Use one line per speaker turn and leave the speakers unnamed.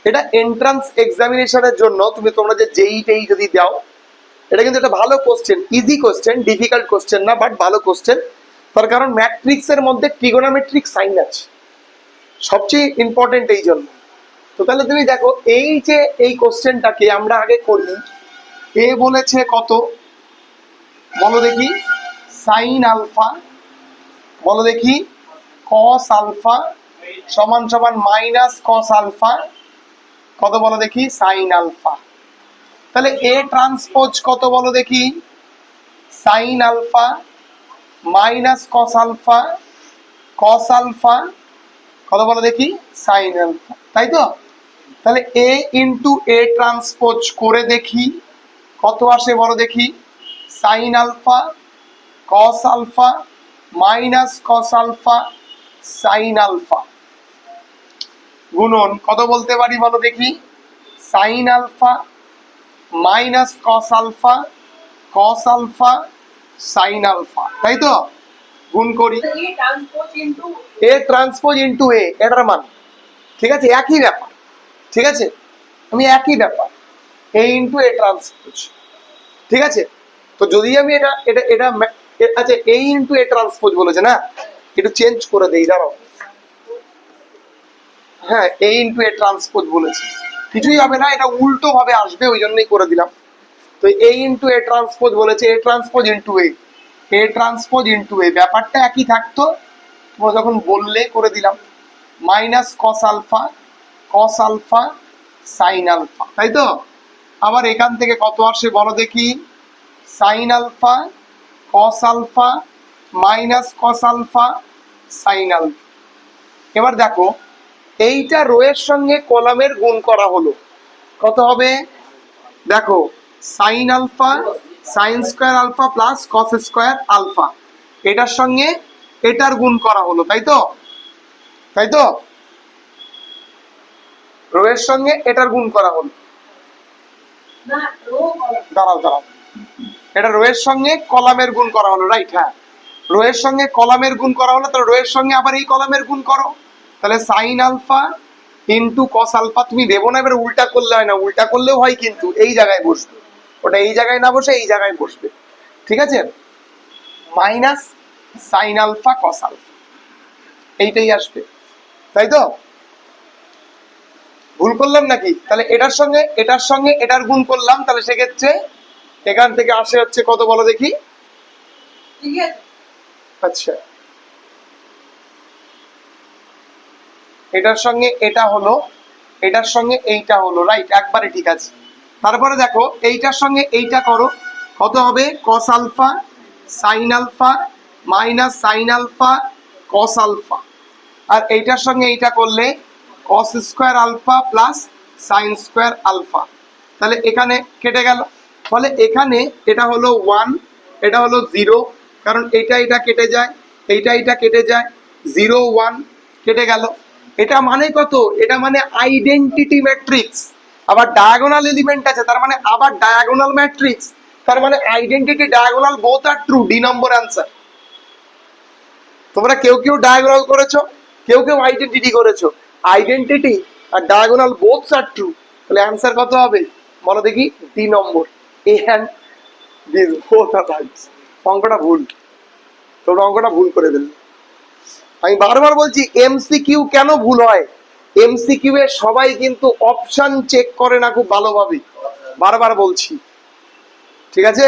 এটা এন্ট্রান্স এক্সামিনেশনের জন্য তোমরা যে জেইটাই যদি দাও, এটা কিন্তু একটা ভালো question, easy question, difficult question না, বাট ভালো কোশ্চেন। তার কারণ ম্যাট্রিক্সের মধ্যে ট্রিগোনোমেট্রিক সাইন আছে, সবচেয়ে ইম্পর্টেন্ট এই জন্য। তো তাহলে তুমি দেখো, এই যে এই কোশ্চেনটাকে আমরা আগে করি, এ বলেছে কত বলো দেখি, সাইন আলফা, বলো দেখি কস আলফা সমান সমান মাইনাস কস আলফা, কত বলো দেখি, সাইন আলফা। তাহলে এ ট্রান্সপোজ কত বলো দেখি, sine alpha minus cos alpha, cos alpha কত বলো দেখি, সাইন আলফা, তাই তো? তাহলে এ ইন্টু এ ট্রান্সপোজ করে দেখি কত আসে বলো দেখি, sine alpha cos alpha minus cos alpha sine alpha, গুণন কত বলতে পারি বলো দেখি, sine alpha minus cos alpha cos alpha sine alpha, তাই তো? গুণ করি এ ট্রান্সপোজ ইন্টু এ, এটার মান, ঠিক আছে, একই ব্যাপার, ঠিক আছে, আমি একই ব্যাপার, এ ইন্টু এ ট্রান্সপোজ, ঠিক আছে। তো যদি আমি এটা এটা এটা আচ্ছা, এ ইন্টু এ ট্রান্সপোজ বলেছে না, একটু চেঞ্জ করে দেই, দাঁড়াও। হ্যাঁ, এ ইন্টু এ ট্রান্সপোজ বলেছে, কিছুই হবে না, এটা উল্টো ভাবে আসবে, ওই জন্যই করে দিলাম। তো এ ইন্টু এ ট্রান্সপোজ বলেছে, A transpose into A, A transpose into A, ব্যাপারটা একই থাকতো, তোমরা যখন বললে করে দিলাম, minus cos alpha sine alpha, তাই তো? আবার এখান থেকে কত আসে বলো দেখি, sine alpha cos alpha minus cos alpha sine alpha. এবার দেখো, এইটা রো এর সঙ্গে কলামের গুণ করা হলো, কত হবে দেখো, sine alpha sine square alpha plus cos square alpha, এটার সঙ্গে এটার গুণ করা হলো, তাই তো? তাই তো, রো এর সঙ্গে এটার গুণ করা হলো, দাঁড়াও, এটা রো এর সঙ্গে কলামের গুণ করা হলো, রাইট? হ্যাঁ, রো এর সঙ্গে কলামের গুণ করা হলো, তাহলে রো এর সঙ্গে আবার এই কলামের গুণ করো, তাহলে sine alpha into cos alpha. তুমি দেবো না, এবার উল্টা করলে হয় না, উল্টা করলেও হয়, কিন্তু এই জায়গায় বসবে, ওটা এই জায়গায় না বসে এই জায়গায় বসবে, ঠিক আছে, minus sine alpha cos alpha, এইটাই আসবে, তাই তো? ভুল করলাম নাকি? তাহলে এটার সঙ্গে এটার গুণ করলাম, তাহলে সেক্ষেত্রে এখান থেকে আসে হচ্ছে কত বলো দেখি, আচ্ছা, এটার সঙ্গে এটা হলো, এটার সঙ্গে এইটা হলো, রাইট, একবারে ঠিক আছে। তারপরে দেখো, এইটার সঙ্গে এইটা করো, কত হবে, cos alpha sine alpha minus sine alpha cos alpha, আর এইটার সঙ্গে এইটা করলে cos square alpha plus sine square alpha, তাহলে এখানে কেটে গেল, ফলে এখানে এটা হলো 1, এটা হলো 0, কারণ এটা কেটে যায়, এটা কেটে যায়, 0 1 কেটে গেল। এটা মানে কত, এটা মানে আইডেন্টিটি ম্যাট্রিক্স, আবার ডায়াগোনাল এলিমেন্ট আছে, তার মানে আবার ডায়াগোনাল ম্যাট্রিক্স, তার মানে identity diagonal both are true, D number answer. তোমরা কেউ ডায়াগোনাল করেছো, কেউ আইডেন্টিটি করেছো, আইডেন্টিটি আর ডায়াগোনাল বোথ আর ট্রু, তাহলে অ্যান্সার কত হবে বলো দেখি, D number, A and this both are right. অঙ্কটা ভুল, তোমরা অঙ্কটা ভুল করে দিলে। আমি বারবার বলছি, এমসিকিউ কেন ভুল হয়, এমসিকিউ এ সবাই কিন্তু অপশন চেক করে না খুব ভালোভাবে, বারবার বলছি, ঠিক আছে?